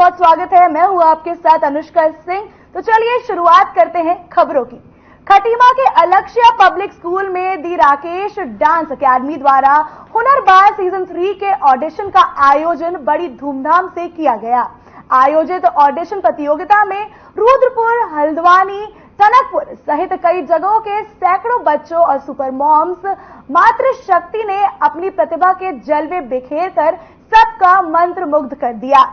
बहुत स्वागत है। मैं हूं आपके साथ अनुष्का सिंह। तो चलिए शुरुआत करते हैं खबरों की। खटीमा के अलक्ष्या पब्लिक स्कूल में दी राकेश डांस अकेडमी द्वारा हुनरबाज सीजन 3 के ऑडिशन का आयोजन बड़ी धूमधाम से किया गया। आयोजित ऑडिशन प्रतियोगिता में रुद्रपुर, हल्द्वानी, टनकपुर सहित कई जगहों के सैकड़ों बच्चों और सुपर मॉम्स मातृशक्ति ने अपनी प्रतिभा के जलवे बिखेरकर सबका मंत्र मुग्ध कर दिया।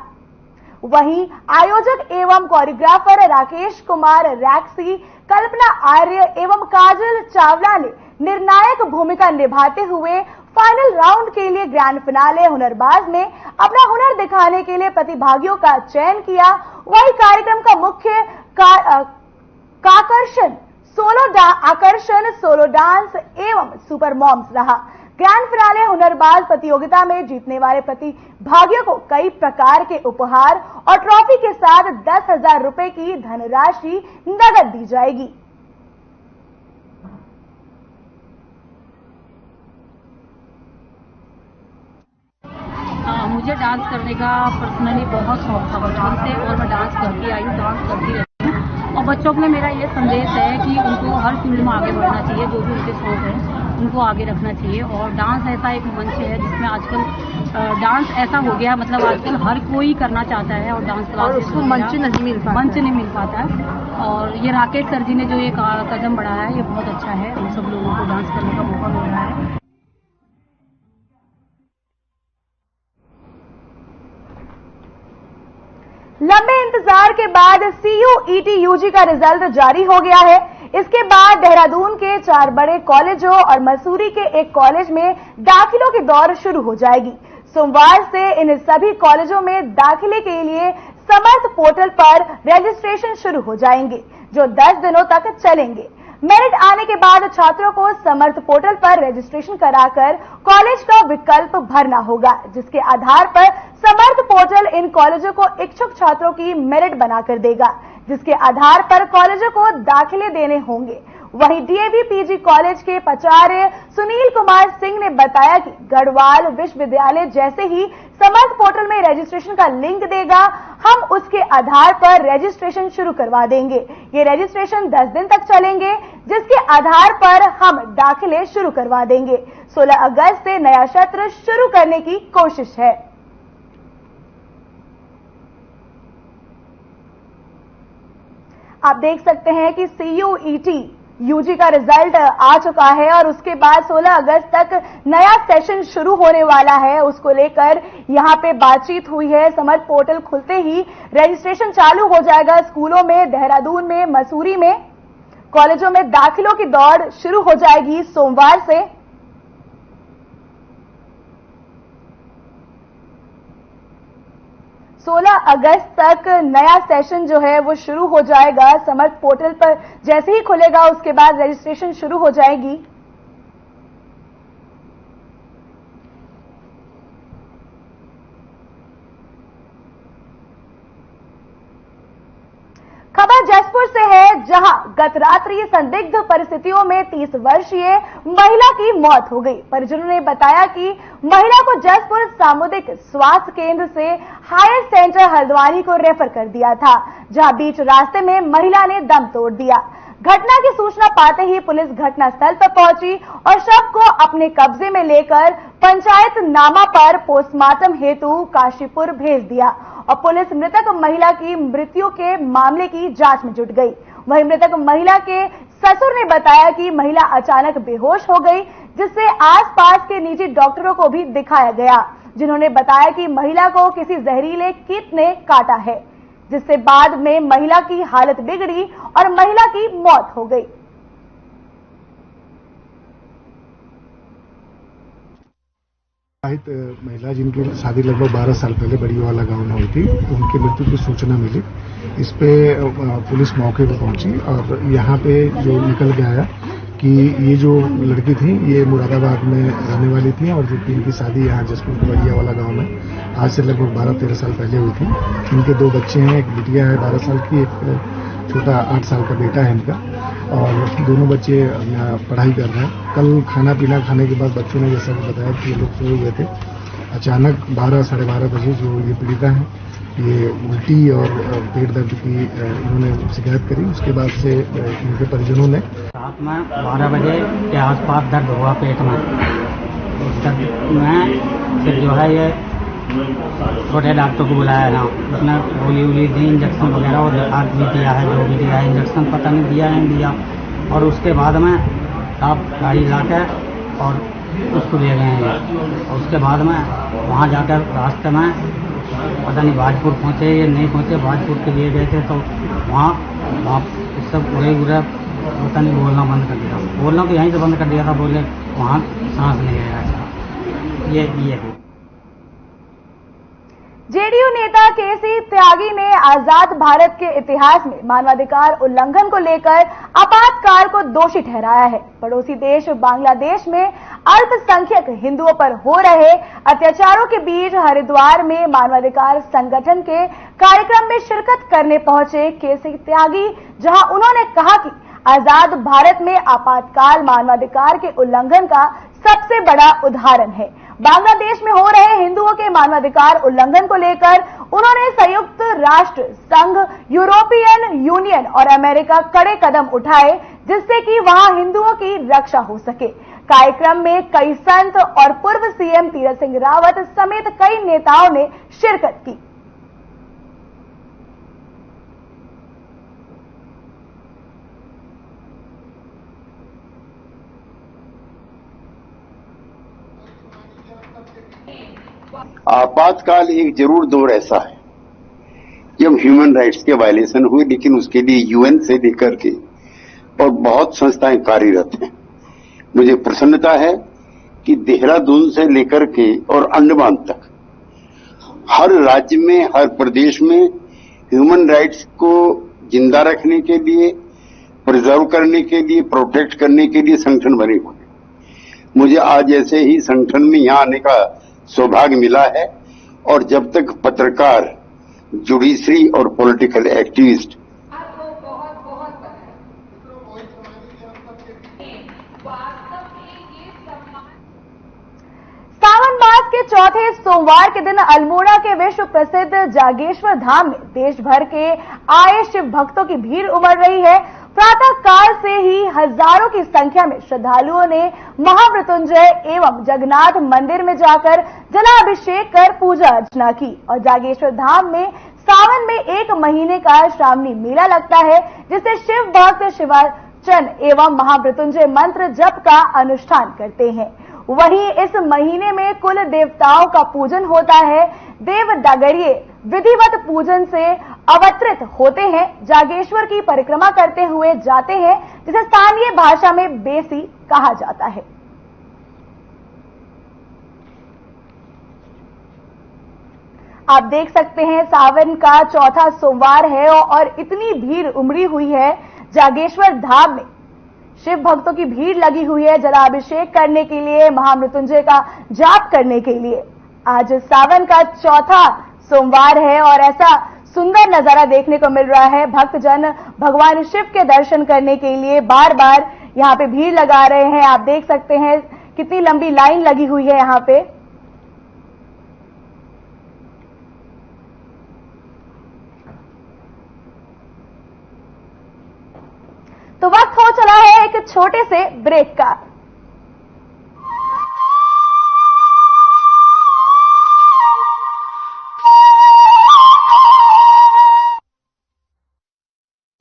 वहीं आयोजक एवं कोरियोग्राफर राकेश कुमार रैक्सी, कल्पना आर्य एवं काजल चावला ने निर्णायक भूमिका निभाते हुए फाइनल राउंड के लिए ग्रैंड फिनाले हुनरबाज में अपना हुनर दिखाने के लिए प्रतिभागियों का चयन किया। वही कार्यक्रम का मुख्य आकर्षण सोलो डांस एवं सुपर मॉम्स रहा। ग्रैंड फिनाले हुनरबाज प्रतियोगिता में जीतने वाले प्रतिभागियों को कई प्रकार के उपहार और ट्रॉफी के साथ 10,000 रुपए की धनराशि नगद दी जाएगी। मुझे डांस करने का पर्सनली बहुत शौक था बचपन से और मैं डांस करती आई हूँ, डांस करती रहती हूँ। और बच्चों के लिए मेरा ये संदेश है कि उनको हर फील्ड में आगे बढ़ना चाहिए, जो भी उनके शौक है उनको आगे रखना चाहिए। और डांस ऐसा एक मंच है जिसमें आजकल डांस ऐसा हो गया, मतलब आजकल हर कोई करना चाहता है और डांस क्लास उसको मंच नहीं मिल पाता है। और ये राकेश सर जी ने जो ये कदम बढ़ाया है ये बहुत अच्छा है। हम सब लोगों को डांस करने का मौका मिल रहा है। लंबे इंतजार के बाद CUET UG का रिजल्ट जारी हो गया है। इसके बाद देहरादून के 4 बड़े कॉलेजों और मसूरी के एक कॉलेज में दाखिलों की दौड़ शुरू हो जाएगी। सोमवार से इन सभी कॉलेजों में दाखिले के लिए समर्थ पोर्टल पर रजिस्ट्रेशन शुरू हो जाएंगे, जो 10 दिनों तक चलेंगे। मेरिट आने के बाद छात्रों को समर्थ पोर्टल पर रजिस्ट्रेशन कराकर कॉलेज का विकल्प भरना होगा, जिसके आधार पर समर्थ पोर्टल इन कॉलेजों को इच्छुक छात्रों की मेरिट बनाकर देगा, जिसके आधार पर कॉलेजों को दाखिले देने होंगे। वहीं DAV PG कॉलेज के प्राचार्य सुनील कुमार सिंह ने बताया कि गढ़वाल विश्वविद्यालय जैसे ही समर्थ पोर्टल में रजिस्ट्रेशन का लिंक देगा, हम उसके आधार पर रजिस्ट्रेशन शुरू करवा देंगे। ये रजिस्ट्रेशन 10 दिन तक चलेंगे, जिसके आधार पर हम दाखिले शुरू करवा देंगे। 16 अगस्त से नया सत्र शुरू करने की कोशिश है। आप देख सकते हैं कि CUET UG का रिजल्ट आ चुका है और उसके बाद 16 अगस्त तक नया सेशन शुरू होने वाला है। उसको लेकर यहां पे बातचीत हुई है। समर्थ पोर्टल खुलते ही रजिस्ट्रेशन चालू हो जाएगा। स्कूलों में, देहरादून में, मसूरी में, कॉलेजों में दाखिलों की दौड़ शुरू हो जाएगी सोमवार से। सोलह अगस्त तक नया सेशन जो है वो शुरू हो जाएगा। समर्थ पोर्टल पर जैसे ही खुलेगा उसके बाद रजिस्ट्रेशन शुरू हो जाएगी। खबर जसपुर से है, जहां गत रात्रि संदिग्ध परिस्थितियों में 30 वर्षीय महिला की मौत हो गई। परिजनों ने बताया कि महिला को जसपुर सामुदायिक स्वास्थ्य केंद्र से हायर सेंटर हल्द्वानी को रेफर कर दिया था, जहां बीच रास्ते में महिला ने दम तोड़ दिया। घटना की सूचना पाते ही पुलिस घटनास्थल पर पहुंची और शव को अपने कब्जे में लेकर पंचायत नामा पर पोस्टमार्टम हेतु काशीपुर भेज दिया और पुलिस मृतक महिला की मृत्यु के मामले की जांच में जुट गई। वहीं मृतक महिला के ससुर ने बताया कि महिला अचानक बेहोश हो गई, जिससे आसपास के निजी डॉक्टरों को भी दिखाया गया, जिन्होंने बताया कि महिला को किसी जहरीले कीट ने काटा है, जिससे बाद में महिला की हालत बिगड़ी और महिला की मौत हो गई। महिला जिनकी शादी लगभग 12 साल पहले बड़ी वाला गांव में हुई थी, उनकी मृत्यु की सूचना मिली। इस पे पुलिस मौके पर पहुंची और यहाँ पे जो निकल के आया कि ये जो लड़की थी ये मुरादाबाद में रहने वाली थी और इनकी शादी यहाँ जसपुर बड़िया वाला गांव में आज से लगभग 12-13 साल पहले हुई थी। इनके 2 बच्चे हैं, एक बिटिया है 12 साल की, एक छोटा 8 साल का बेटा है इनका, और दोनों बच्चे पढ़ाई कर रहे हैं। कल खाना पीना खाने के बाद बच्चों ने जैसा बताया कि ये लोग सोए हुए थे अचानक 12 साढ़े 12 बजे जो ये पीड़िता है ये उल्टी और पेट दर्द की इन्होंने शिकायत करी। उसके बाद से इनके परिजनों ने रात में 12 बजे के आसपास दर्द हुआ पेट में। उस दर्द में फिर जो है ये छोटे डॉक्टर को बुलाया ना, उसने गोली वोली दी, इंजेक्शन वगैरह और हाथ भी दिया है, जो भी दिया है, इंजेक्शन पता नहीं दिया नहीं दिया। और उसके बाद में आप गाड़ी लाकर और उसको ले गए हैं। और उसके बाद में वहाँ जाकर रास्ते में पता नहीं भाजपुर पहुँचे या नहीं पहुँचे, भाजपुर के लिए गए थे तो वहाँ सब पूरे पता नहीं बोलना बंद कर दिया। बोलना तो यहीं से बंद कर दिया था, बोले वहाँ सांस नहीं आया। ये है। जेडीयू नेता केसी त्यागी ने आजाद भारत के इतिहास में मानवाधिकार उल्लंघन को लेकर आपातकाल को दोषी ठहराया है। पड़ोसी देश बांग्लादेश में अल्पसंख्यक हिंदुओं पर हो रहे अत्याचारों के बीच हरिद्वार में मानवाधिकार संगठन के कार्यक्रम में शिरकत करने पहुंचे केसी त्यागी, जहां उन्होंने कहा कि आजाद भारत में आपातकाल मानवाधिकार के उल्लंघन का सबसे बड़ा उदाहरण है। बांग्लादेश में हो रहे हिंदुओं के मानवाधिकार उल्लंघन को लेकर उन्होंने संयुक्त राष्ट्र संघ, यूरोपियन यूनियन और अमेरिका कड़े कदम उठाए जिससे कि वहां हिंदुओं की रक्षा हो सके। कार्यक्रम में कई संत और पूर्व सीएम तीरथ सिंह रावत समेत कई नेताओं ने शिरकत की। आपातकाल एक जरूर दौर ऐसा है जब ह्यूमन राइट्स के वायलेशन हुए, लेकिन उसके लिए यूएन से लेकर के और बहुत संस्थाएं कार्यरत हैं। मुझे प्रसन्नता है कि देहरादून से लेकर के और अंडमान तक हर राज्य में, हर प्रदेश में ह्यूमन राइट्स को जिंदा रखने के लिए, प्रिजर्व करने के लिए, प्रोटेक्ट करने के लिए संगठन बने हुए हैं। मुझे आज ऐसे ही संगठन में यहां आने का सौभाग्य मिला है और जब तक पत्रकार, जुडिशरी और पॉलिटिकल एक्टिविस्ट सावन मास के चौथे सोमवार के दिन अल्मोड़ा के विश्व प्रसिद्ध जागेश्वर धाम में देश भर के आए शिव भक्तों की भीड़ उमड़ रही है। प्रातः काल से ही हजारों की संख्या में श्रद्धालुओं ने महामृत्युंजय एवं जगन्नाथ मंदिर में जाकर जलाभिषेक कर पूजा अर्चना की और जागेश्वर धाम में सावन में 1 महीने का श्रावणी मेला लगता है, जिसे शिव भक्त शिवार्चन एवं महामृत्युंजय मंत्र जप का अनुष्ठान करते हैं। वहीं इस महीने में कुल देवताओं का पूजन होता है। देव डगरिये विधिवत पूजन से अवतरित होते हैं, जागेश्वर की परिक्रमा करते हुए जाते हैं, जिसे स्थानीय भाषा में बेसी कहा जाता है। आप देख सकते हैं सावन का चौथा सोमवार है और इतनी भीड़ उमड़ी हुई है जागेश्वर धाम में। शिव भक्तों की भीड़ लगी हुई है जलाभिषेक करने के लिए, महामृत्युंजय का जाप करने के लिए। आज सावन का चौथा सोमवार है और ऐसा सुंदर नजारा देखने को मिल रहा है। भक्तजन भगवान शिव के दर्शन करने के लिए बार बार यहाँ पे भीड़ लगा रहे हैं। आप देख सकते हैं कितनी लंबी लाइन लगी हुई है यहाँ पे। तो वक्त हो चला है एक छोटे से ब्रेक का।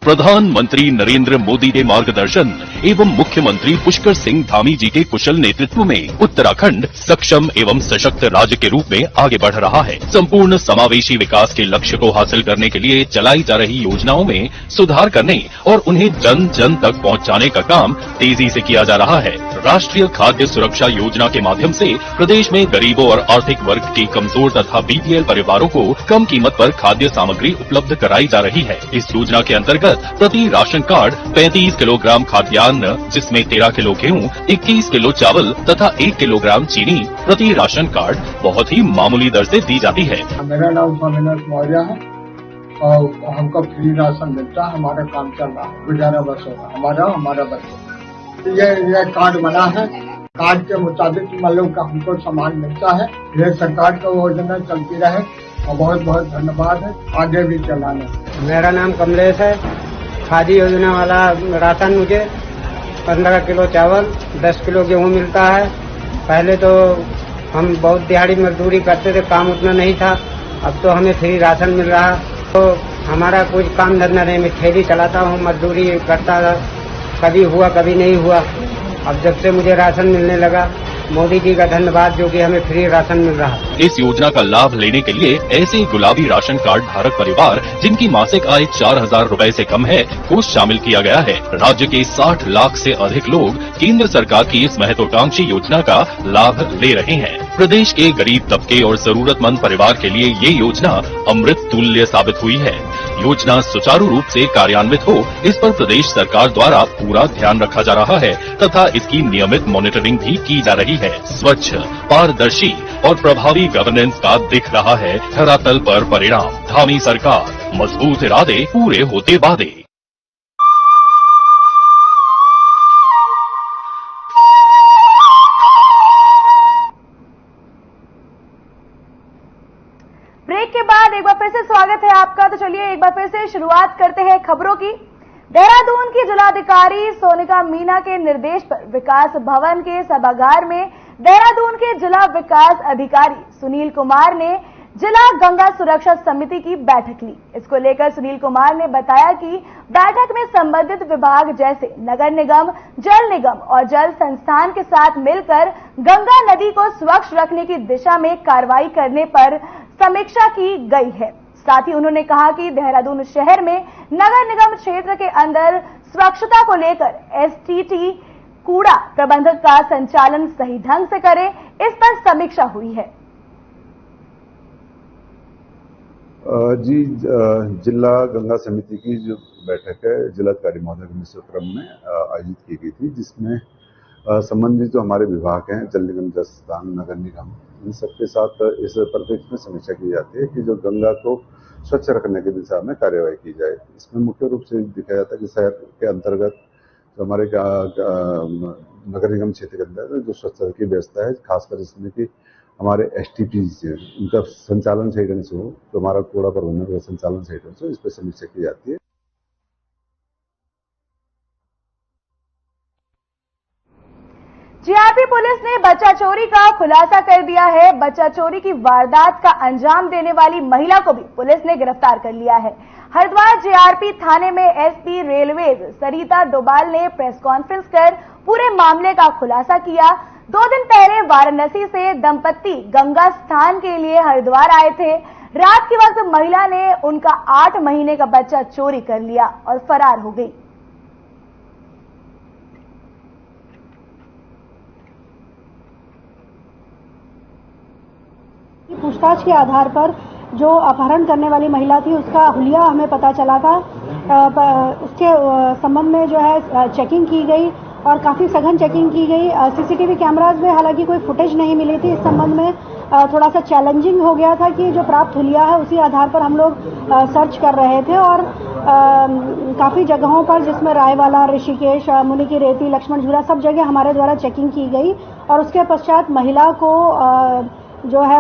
प्रधानमंत्री नरेंद्र मोदी के मार्गदर्शन एवं मुख्यमंत्री पुष्कर सिंह धामी जी के कुशल नेतृत्व में उत्तराखंड सक्षम एवं सशक्त राज्य के रूप में आगे बढ़ रहा है। संपूर्ण समावेशी विकास के लक्ष्य को हासिल करने के लिए चलाई जा रही योजनाओं में सुधार करने और उन्हें जन जन तक पहुंचाने का काम तेजी से किया जा रहा है। राष्ट्रीय खाद्य सुरक्षा योजना के माध्यम से प्रदेश में गरीबों और आर्थिक वर्ग के कमजोर तथा बीपीएल परिवारों को कम कीमत पर खाद्य सामग्री उपलब्ध कराई जा रही है। इस योजना के अंतर्गत प्रति राशन कार्ड 35 किलोग्राम खाद्यान्न, जिसमें 13 किलो गेहूँ, 21 किलो चावल तथा 1 किलोग्राम चीनी प्रति राशन कार्ड बहुत ही मामूली दर से दी जाती है। मेरा नाम स्वामीनाथ मौर्य है और हमको फ्री राशन मिलता है। हमारा काम चल रहा है, गुजारा बस होगा हमारा बस। ये कार्ड बना है कार्ड के मुताबिक मतलब का हमको सामान मिलता है। ये सरकार की योजना चलती रहे और बहुत बहुत धन्यवाद है, आगे भी चलाना। मेरा नाम कमलेश है। खादी योजना वाला राशन मुझे 15 किलो चावल 10 किलो गेहूँ मिलता है। पहले तो हम बहुत दिहाड़ी मजदूरी करते थे, काम उतना नहीं था। अब तो हमें फ्री राशन मिल रहा। तो हमारा कुछ काम धंधा नहीं, मैं ठेली चलाता हूँ, मजदूरी करता था, कभी हुआ कभी नहीं हुआ। अब जब से मुझे राशन मिलने लगा, मोदी जी का धन्यवाद जो कि हमें फ्री राशन मिल रहा है। इस योजना का लाभ लेने के लिए ऐसे गुलाबी राशन कार्ड धारक परिवार जिनकी मासिक आय 4,000 रूपए से कम है को शामिल किया गया है। राज्य के 60 लाख से अधिक लोग केंद्र सरकार की इस महत्वाकांक्षी योजना का लाभ ले रहे हैं। प्रदेश के गरीब तबके और जरूरतमंद परिवार के लिए ये योजना अमृत तुल्य साबित हुई है। योजना सुचारू रूप से कार्यान्वित हो, इस पर प्रदेश सरकार द्वारा पूरा ध्यान रखा जा रहा है तथा इसकी नियमित मॉनिटरिंग भी की जा रही है। स्वच्छ, पारदर्शी और प्रभावी गवर्नेंस का दिख रहा है धरातल पर परिणाम। धामी सरकार, मजबूत इरादे, पूरे होते वादे। ब्रेक के बाद एक बार फिर से स्वागत है आपका। तो चलिए एक बार फिर से शुरुआत करते हैं खबरों की। देहरादून की जिलाधिकारी सोनिका मीना के निर्देश पर विकास भवन के सभागार में देहरादून के जिला विकास अधिकारी सुनील कुमार ने जिला गंगा सुरक्षा समिति की बैठक ली। इसको लेकर सुनील कुमार ने बताया कि बैठक में संबंधित विभाग जैसे नगर निगम, जल निगम और जल संस्थान के साथ मिलकर गंगा नदी को स्वच्छ रखने की दिशा में कार्रवाई करने पर समीक्षा की गई है। साथ ही उन्होंने कहा कि देहरादून शहर में नगर निगम क्षेत्र के अंदर स्वच्छता को लेकर एसटीटी कूड़ा प्रबंधक का संचालन सही ढंग से करे, इस पर समीक्षा हुई है। जी, जिला गंगा समिति की जो बैठक है जिलाधिकारी महोदय के नेतृत्व में आयोजित की गई थी, जिसमें संबंधित जो हमारे विभाग हैं, जल निगम, जल संस्थान, नगर निगम, इन सबके साथ इस परिप्रेक्ष्य में समीक्षा की जाती है कि जो गंगा को स्वच्छ रखने की दिशा में कार्यवाही की जाए। इसमें मुख्य रूप से दिखा जाता है कि शहर के अंतर्गत जो हमारे नगर निगम क्षेत्र के अंदर जो स्वच्छता की व्यवस्था है, खासकर इसमें कि हमारे एसटीपीज हैं, उनका संचालन सही ढंग से हो, तो हमारा कूड़ा प्रबंधन का संचालन सही ढंग से हो, इस पर समीक्षा की जाती है। जीआरपी पुलिस ने बच्चा चोरी का खुलासा कर दिया है। बच्चा चोरी की वारदात का अंजाम देने वाली महिला को भी पुलिस ने गिरफ्तार कर लिया है। हरिद्वार जीआरपी थाने में एसपी रेलवेज सरिता डोभाल ने प्रेस कॉन्फ्रेंस कर पूरे मामले का खुलासा किया। 2 दिन पहले वाराणसी से दंपत्ति गंगा स्नान के लिए हरिद्वार आए थे। रात के वक्त महिला ने उनका 8 महीने का बच्चा चोरी कर लिया और फरार हो गई। पूछताछ के आधार पर जो अपहरण करने वाली महिला थी उसका हुलिया हमें पता चला था। उसके संबंध में जो है चेकिंग की गई और काफ़ी सघन चेकिंग की गई। सीसीटीवी कैमराज में हालांकि कोई फुटेज नहीं मिली थी। इस संबंध में थोड़ा सा चैलेंजिंग हो गया था कि जो प्राप्त हुलिया है उसी आधार पर हम लोग सर्च कर रहे थे और काफ़ी जगहों पर जिसमें रायवाला, ऋषिकेश, मुनि की रेती, लक्ष्मण झूला सब जगह हमारे द्वारा चेकिंग की गई और उसके पश्चात महिला को जो है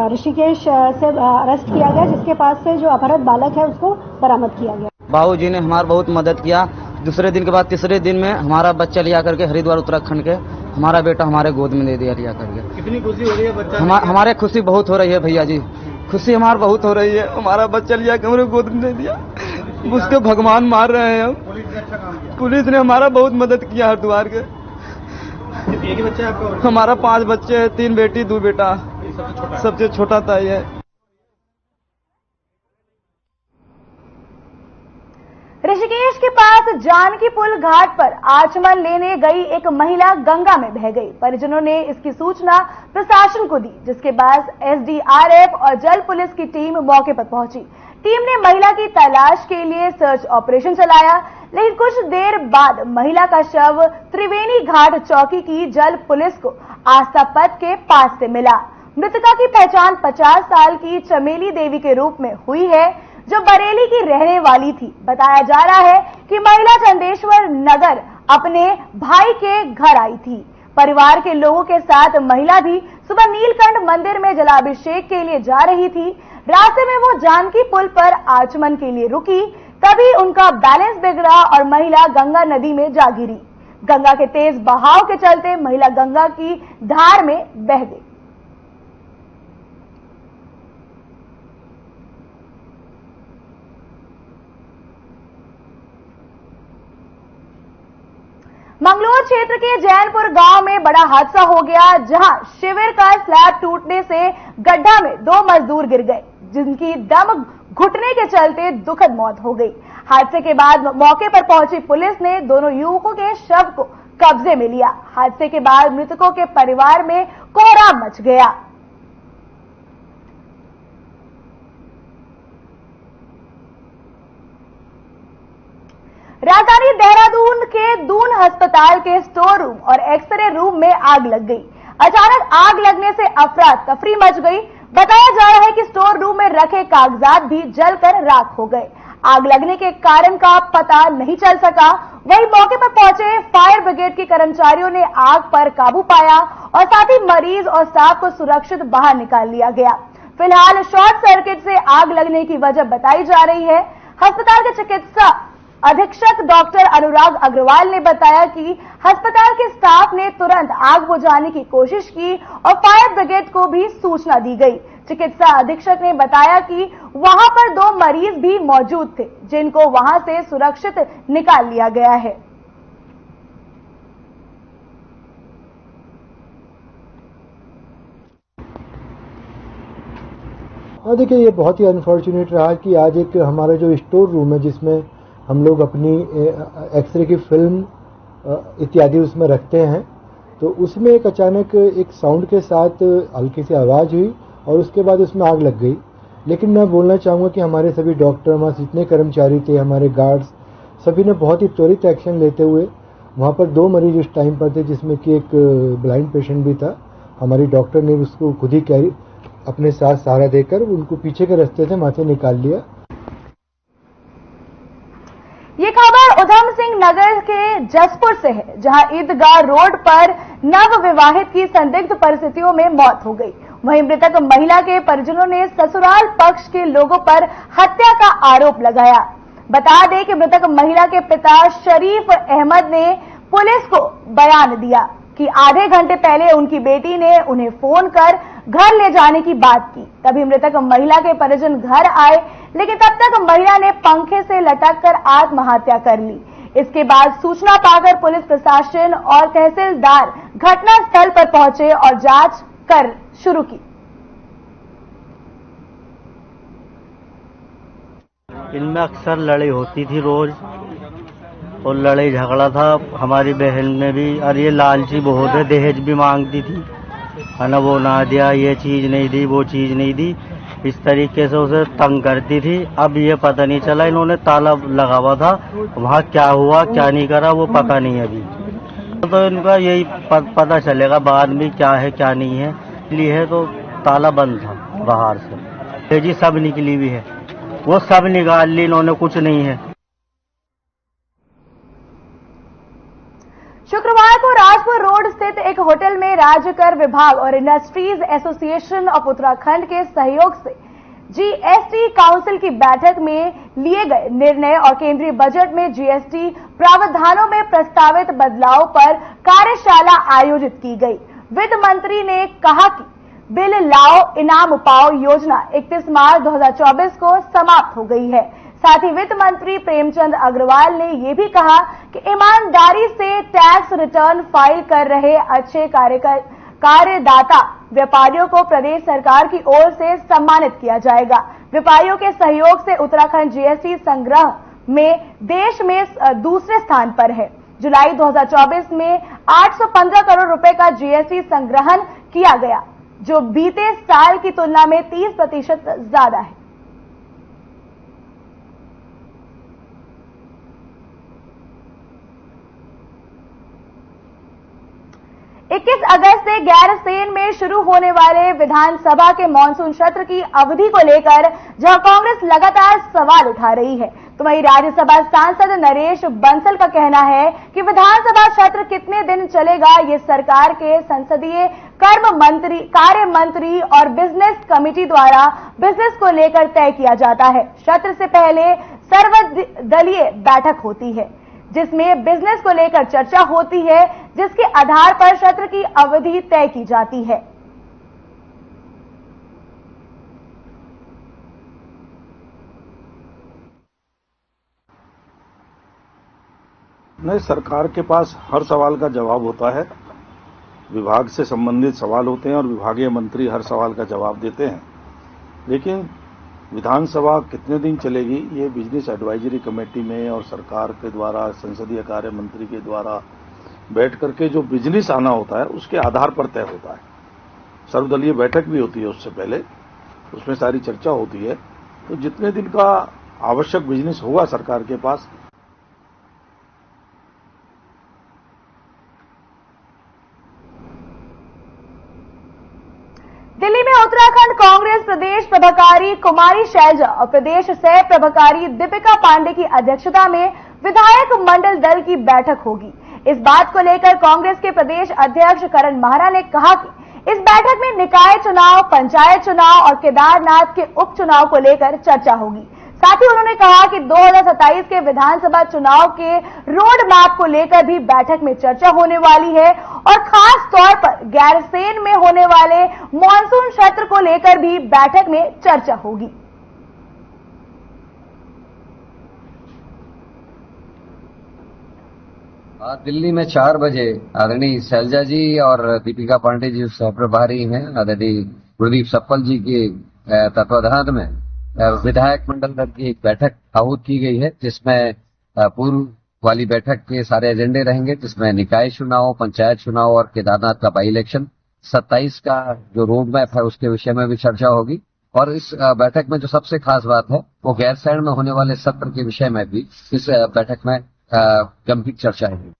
ऋषिकेश से अरेस्ट किया गया, जिसके पास से जो अपहृत बालक है उसको बरामद किया गया। बाबूजी ने हमारी बहुत मदद किया। दूसरे दिन के बाद तीसरे दिन में हमारा बच्चा लिया करके हरिद्वार उत्तराखंड के हमारा बेटा हमारे गोद में दे दिया लिया करके। कितनी खुशी हो रही है बच्चा? हमारे खुशी बहुत हो रही है भैया जी, खुशी हमारी बहुत हो रही है। हमारा बच्चा लिया के हमारे गोद में दे दिया, उसके भगवान मार रहे हैं हम। पुलिस ने हमारा बहुत मदद किया हरिद्वार के। एक ही बच्चा है आपका? हमारा 5 बच्चे हैं, 3 बेटी 2 बेटा, सबसे छोटा ताई है। ऋषिकेश के पास जानकी पुल घाट पर आचमन लेने गई एक महिला गंगा में बह गई। परिजनों ने इसकी सूचना प्रशासन को दी, जिसके बाद एसडीआरएफ और जल पुलिस की टीम मौके पर पहुंची। टीम ने महिला की तलाश के लिए सर्च ऑपरेशन चलाया, लेकिन कुछ देर बाद महिला का शव त्रिवेणी घाट चौकी की जल पुलिस को आस्था पथ के पास से मिला। मृतका की पहचान 50 साल की चमेली देवी के रूप में हुई है, जो बरेली की रहने वाली थी। बताया जा रहा है कि महिला चंदेश्वर नगर अपने भाई के घर आई थी। परिवार के लोगों के साथ महिला भी सुबह नीलकंठ मंदिर में जलाभिषेक के लिए जा रही थी। रास्ते में वो जानकी पुल पर आचमन के लिए रुकी, तभी उनका बैलेंस बिगड़ा और महिला गंगा नदी में जा गिरी। गंगा के तेज बहाव के चलते महिला गंगा की धार में बह गई। मंगलोर क्षेत्र के जैनपुर गांव में बड़ा हादसा हो गया, जहां शिविर का स्लैब टूटने से गड्ढा में 2 मजदूर गिर गए, जिनकी दम घुटने के चलते दुखद मौत हो गई। हादसे के बाद मौके पर पहुंची पुलिस ने दोनों युवकों के शव को कब्जे में लिया। हादसे के बाद मृतकों के परिवार में कोहराम मच गया। राजधानी देहरादून के दून अस्पताल के स्टोर रूम और एक्सरे रूम में आग लग गई। अचानक आग लगने से अफरा तफरी मच गई। बताया जा रहा है कि स्टोर रूम में रखे कागजात भी जलकर राख हो गए। आग लगने के कारण का पता नहीं चल सका। वहीं मौके पर पहुंचे फायर ब्रिगेड के कर्मचारियों ने आग पर काबू पाया और साथ ही मरीज और स्टाफ को सुरक्षित बाहर निकाल लिया गया। फिलहाल शॉर्ट सर्किट से आग लगने की वजह बताई जा रही है। अस्पताल के चिकित्सा अधीक्षक डॉक्टर अनुराग अग्रवाल ने बताया कि अस्पताल के स्टाफ ने तुरंत आग बुझाने की कोशिश की और फायर ब्रिगेड को भी सूचना दी गई। चिकित्सा अधीक्षक ने बताया कि वहां पर 2 मरीज भी मौजूद थे, जिनको वहां से सुरक्षित निकाल लिया गया है। हाँ, देखिए, ये बहुत ही अनफॉर्चुनेट रहा कि आज एक हमारा जो स्टोर रूम है, जिसमें हम लोग अपनी एक्सरे की फिल्म इत्यादि उसमें रखते हैं, तो उसमें एक अचानक एक साउंड के साथ हल्की सी आवाज़ हुई और उसके बाद उसमें आग लग गई। लेकिन मैं बोलना चाहूँगा कि हमारे सभी डॉक्टर, हमारे जितने कर्मचारी थे, हमारे गार्ड्स, सभी ने बहुत ही त्वरित एक्शन लेते हुए, वहाँ पर 2 मरीज उस टाइम पर थे, जिसमें कि एक ब्लाइंड पेशेंट भी था। हमारी डॉक्टर ने उसको खुद ही कैरी अपने साथ सहारा देकर उनको पीछे के रास्ते से वहाँ से निकाल लिया। ये खबर उधम सिंह नगर के जसपुर से है, जहां ईदगाह रोड पर नव विवाहित की संदिग्ध परिस्थितियों में मौत हो गई। वहीं मृतक महिला के परिजनों ने ससुराल पक्ष के लोगों पर हत्या का आरोप लगाया। बता दें कि मृतक महिला के पिता शरीफ अहमद ने पुलिस को बयान दिया कि आधे घंटे पहले उनकी बेटी ने उन्हें फोन कर घर ले जाने की बात की। तभी मृतक महिला के परिजन घर आए, लेकिन तब तक महिला ने पंखे से लटककर आत्महत्या कर ली। इसके बाद सूचना पाकर पुलिस प्रशासन और तहसीलदार घटनास्थल पर पहुंचे और जांच कर शुरू की। इनमें अक्सर लड़ाई होती थी रोज, और लड़ाई झगड़ा था। हमारी बहन ने भी, और ये लालची बहुत है, दहेज भी मांगती थी, है ना, वो ना दिया, ये चीज नहीं दी, वो चीज नहीं दी, इस तरीके से उसे तंग करती थी। अब ये पता नहीं चला, इन्होंने ताला लगा हुआ था, वहाँ क्या हुआ क्या नहीं करा वो पता नहीं अभी। तो इनका यही पता चलेगा बाद में क्या है क्या नहीं है। इसलिए है तो ताला बंद था बाहर से, जी सब निकली हुई है, वो सब निकाल ली इन्होंने, कुछ नहीं है। शुक्रवार को राजपुर रोड स्थित एक होटल में राज्य कर विभाग और इंडस्ट्रीज एसोसिएशन ऑफ उत्तराखंड के सहयोग से जीएसटी काउंसिल की बैठक में लिए गए निर्णय और केंद्रीय बजट में जीएसटी प्रावधानों में प्रस्तावित बदलाव पर कार्यशाला आयोजित की गई। वित्त मंत्री ने कहा कि बिल लाओ इनाम पाओ योजना 31 मार्च 2024 को समाप्त हो गई है। साथ ही वित्त मंत्री प्रेमचंद अग्रवाल ने यह भी कहा कि ईमानदारी से टैक्स रिटर्न फाइल कर रहे अच्छे कार्यदाता व्यापारियों को प्रदेश सरकार की ओर से सम्मानित किया जाएगा। व्यापारियों के सहयोग से उत्तराखंड जीएसटी संग्रह में देश में दूसरे स्थान पर है। जुलाई 2024 में 815 करोड़ रुपए का जीएसटी संग्रहण किया गया, जो बीते साल की तुलना में 30% ज्यादा है। 21 अगस्त से गैरसैंण में शुरू होने वाले विधानसभा के मानसून सत्र की अवधि को लेकर जहां कांग्रेस लगातार सवाल उठा रही है, तो वहीं राज्यसभा सांसद नरेश बंसल का कहना है कि विधानसभा सत्र कितने दिन चलेगा ये सरकार के संसदीय कार्य मंत्री और बिजनेस कमेटी द्वारा बिजनेस को लेकर तय किया जाता है। सत्र से पहले सर्वदलीय बैठक होती है जिसमें बिजनेस को लेकर चर्चा होती है, जिसके आधार पर सत्र की अवधि तय की जाती है। नहीं, सरकार के पास हर सवाल का जवाब होता है। विभाग से संबंधित सवाल होते हैं और विभागीय मंत्री हर सवाल का जवाब देते हैं। लेकिन विधानसभा कितने दिन चलेगी ये बिजनेस एडवाइजरी कमेटी में और सरकार के द्वारा संसदीय कार्य मंत्री के द्वारा बैठ करके जो बिजनेस आना होता है उसके आधार पर तय होता है। सर्वदलीय बैठक भी होती है उससे पहले, उसमें सारी चर्चा होती है। तो जितने दिन का आवश्यक बिजनेस होगा सरकार के पास, दिल्ली में उत्तराखंड कांग्रेस प्रदेश प्रभाकारी कुमारी शैलजा और प्रदेश सह प्रभाकारी दीपिका पांडे की अध्यक्षता में विधायक मंडल दल की बैठक होगी। इस बात को लेकर कांग्रेस के प्रदेश अध्यक्ष करण माहरा ने कहा कि इस बैठक में निकाय चुनाव, पंचायत चुनाव और केदारनाथ के उपचुनाव को लेकर चर्चा होगी। साथ ही उन्होंने कहा कि 2027 के विधानसभा चुनाव के रोड मैप को लेकर भी बैठक में चर्चा होने वाली है और खास तौर पर गैरसैंण में होने वाले मॉनसून सत्र को लेकर भी बैठक में चर्चा होगी। दिल्ली में 4 बजे आदरणीय शैलजा जी और दीपिका पांडे जी सह प्रभारी हैं, आदरणीय गुरदीप सप्पल जी के तत्वाधान में विधायक मंडल दल की एक बैठक आहूत की गई है, जिसमें पूर्व वाली बैठक के सारे एजेंडे रहेंगे, जिसमें निकाय चुनाव, पंचायत चुनाव और केदारनाथ का बाई इलेक्शन। 27 का जो रोड मैप है उसके विषय में भी चर्चा होगी। और इस बैठक में जो सबसे खास बात है वो गैरसैंण में होने वाले सत्र के विषय में भी इस बैठक में गंभीर चर्चा होगी।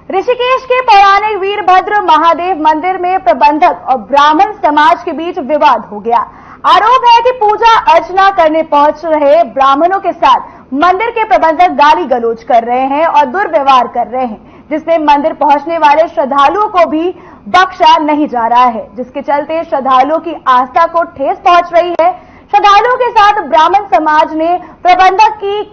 ऋषिकेश के पौराणिक वीरभद्र महादेव मंदिर में प्रबंधक और ब्राह्मण समाज के बीच विवाद हो गया। आरोप है कि पूजा अर्चना करने पहुंच रहे ब्राह्मणों के साथ मंदिर के प्रबंधक गाली गलौज कर रहे हैं और दुर्व्यवहार कर रहे हैं, जिसमें मंदिर पहुंचने वाले श्रद्धालुओं को भी बख्शा नहीं जा रहा है, जिसके चलते श्रद्धालुओं की आस्था को ठेस पहुंच रही है। श्रद्धालुओं के साथ ब्राह्मण समाज ने प्रबंधक की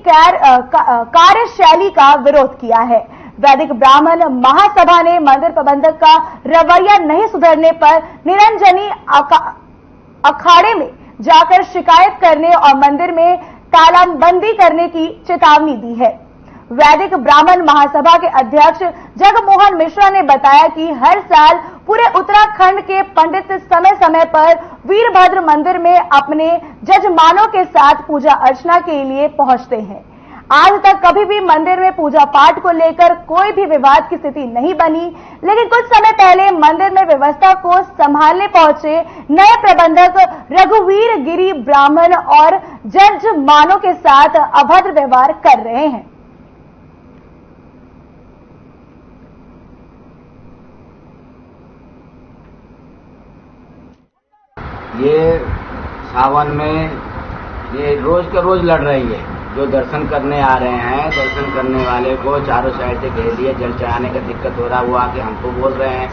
कार्यशैली का विरोध किया है। वैदिक ब्राह्मण महासभा ने मंदिर प्रबंधक का रवैया नहीं सुधरने पर निरंजनी अखाड़े में जाकर शिकायत करने और मंदिर में तालाबंदी करने की चेतावनी दी है। वैदिक ब्राह्मण महासभा के अध्यक्ष जगमोहन मिश्रा ने बताया कि हर साल पूरे उत्तराखंड के पंडित समय समय पर वीरभद्र मंदिर में अपने जजमानों के साथ पूजा अर्चना के लिए पहुंचते हैं। आज तक कभी भी मंदिर में पूजा पाठ को लेकर कोई भी विवाद की स्थिति नहीं बनी, लेकिन कुछ समय पहले मंदिर में व्यवस्था को संभालने पहुंचे नए प्रबंधक रघुवीर गिरी ब्राह्मण और जजमानों के साथ अभद्र व्यवहार कर रहे हैं। ये सावन में ये रोज का रोज लड़ रही है। जो दर्शन करने आ रहे हैं, दर्शन करने वाले को चारों साइड से घेर लिए, जल चढ़ाने का दिक्कत हो रहा, वो आके हमको बोल रहे हैं,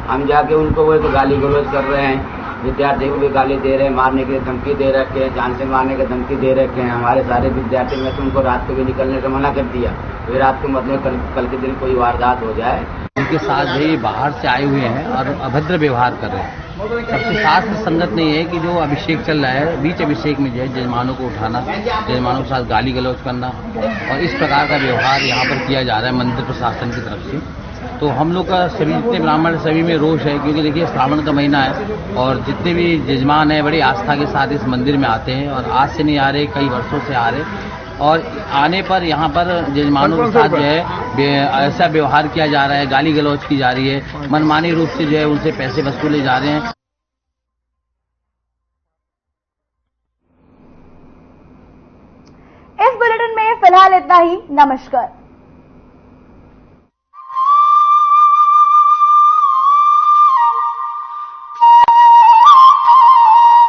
हम जाके उनको वो तो गाली गलौज कर रहे हैं। विद्यार्थी को भी गाली दे रहे हैं, मारने की धमकी दे रखे हैं, जान से मारने की धमकी दे रखे हैं। हमारे सारे विद्यार्थी में तो उनको रात को भी निकलने से मना कर दिया। फिर रात को मतलब कल के दिन कोई वारदात हो जाए। उनके साथ भी बाहर से आए हुए हैं और अभद्र व्यवहार कर रहे हैं। सबसे शास्त्र संगत नहीं है कि जो अभिषेक चल रहा है, बीच अभिषेक में जो है जजमानों को उठाना, जजमानों के साथ गाली गलौज करना और इस प्रकार का व्यवहार यहाँ पर किया जा रहा है मंदिर प्रशासन की तरफ से। तो हम लोग का सभी जितने ब्राह्मण सभी में रोष है, क्योंकि देखिए श्रावण का महीना है और जितने भी जजमान हैं बड़ी आस्था के साथ इस मंदिर में आते हैं और आज से नहीं आ रहे, कई वर्षों से आ रहे। और आने पर यहाँ पर जजमानों के साथ जो है ऐसा व्यवहार किया जा रहा है, गाली गलौज की जा रही है, मनमानी रूप से जो है उनसे पैसे वसूले जा रहे हैं। इस बुलेटिन में फिलहाल इतना ही। नमस्कार।